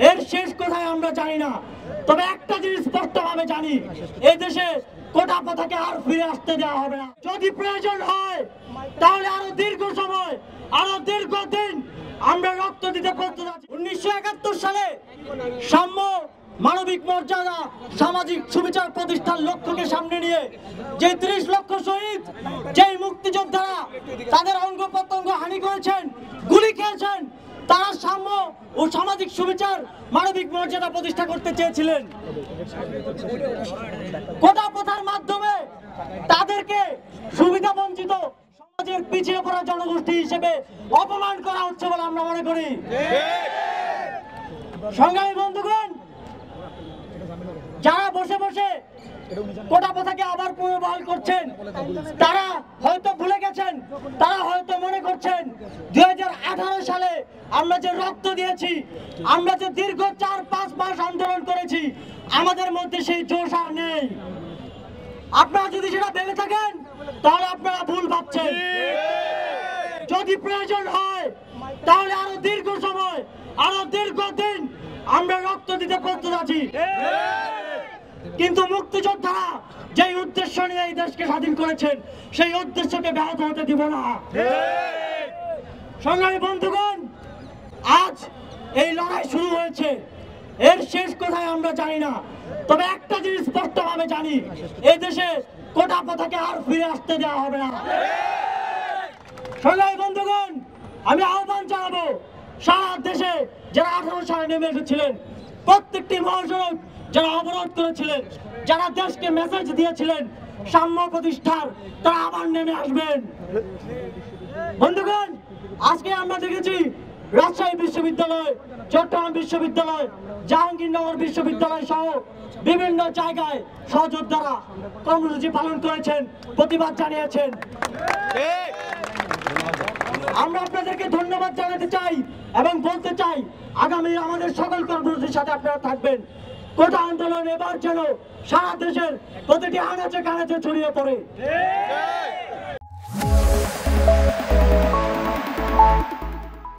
এর শেষ কোথায় আমরা জানি না, তবে একটা জিনিস স্পষ্টভাবে জানি, এই দেশে কোটা প্রথাকে আর ফিরে আসতে দেওয়া হবে না। যদি প্রয়োজন হয় তাহলে আরো দীর্ঘ সময়, আরো দীর্ঘদিন আমরা রক্ত দিতে প্রস্তুত আছি। 1971 সালে সাম্য, মানবিক মর্যাদা, সামাজিক সুবিচার প্রতিষ্ঠার লক্ষ্যকে সামনে নিয়ে যে 30 লক্ষ শহীদ, যেই মুক্তিযোদ্ধারা তাদের অঙ্গ প্রত্যঙ্গ হানি করেছেন, গুলি খেয়েছেন, তারা সাম্য ও সামাজিক সুবিচার, মানবিক মর্যাদা প্রতিষ্ঠা করতে চেয়েছিলেন। কোটা প্রথার মাধ্যমে তাদেরকে সুবিধা বঞ্চিত সমাজের পিছিয়ে পড়া জনগোষ্ঠী হিসেবে অপমান করা হচ্ছে বলে আমরা মনে করি। সংগ্রামী বন্ধুগণ, যারা বসে বসে কোটা প্রথাকে আবার পুনর্বহাল করছেন, তারা হয়তো ভুলে গেছেন, তারা হয়তো মনে করছেন 2018 সালে আমরা যে রক্ত দিয়েছি, আমরা যে দীর্ঘ 4-5 মাস আন্দোলন করেছি, আমাদের মধ্যে সেই জোশ আর নেই। আপনারা যদি সেটা ভেবে থাকেন তাহলে আপনারা ভুল ভাবছেন। যদি প্রয়োজন হয় তাহলে আরো দীর্ঘ সময়, আরো দীর্ঘদিন আমরা রক্ত দিতে প্রস্তুত আছি। কিন্তু মুক্তিযোদ্ধারা যে উদ্দেশ্য নিয়ে এই দেশকে স্বাধীন করেছেন, সেই উদ্দেশ্যকে ব্যাহত হতে দিব না। সংগ্রামী বন্ধুগণ, আজ এই লড়াই শুরু হয়েছে, এর শেষ কোথায় আমরা জানি না, তবে একটা জিনিস স্পষ্টভাবে জানি, এই দেশে কোটা প্রথাকে আর ফিরে আসতে দেওয়া হবে না। সংগ্রামী বন্ধুগণ, আমি আহ্বান জানাবো সারা দেশে যারা 18 সালে নেমে এসেছিলেন, প্রত্যেকটি মহাসড়ক যারা অবরোধ করেছিলেন, যারা দেশকে মেসেজ দিয়েছিলেন সাম্য প্রতিষ্ঠার, তারা আবার নেমে আসবেন। বন্ধুগণ, আজকে আমরা দেখেছি রাজশাহী বিশ্ববিদ্যালয়, চট্টগ্রাম বিশ্ববিদ্যালয়, জাহাঙ্গীরনগর বিশ্ববিদ্যালয় সহ বিভিন্ন জায়গায় সহযোদ্ধারা কর্মসূচি পালন করেছেন, প্রতিবাদ জানিয়েছেন। আমরা আপনাদেরকে ধন্যবাদ জানাতে চাই এবং বলতে চাই, আগামী আমাদের সকল কর্মসূচির সাথে আপনারা থাকবেন। কোটা আন্দোলন এবার যেন সারা দেশের প্রতিটি আনাচে কানাচে ছড়িয়ে পড়ে।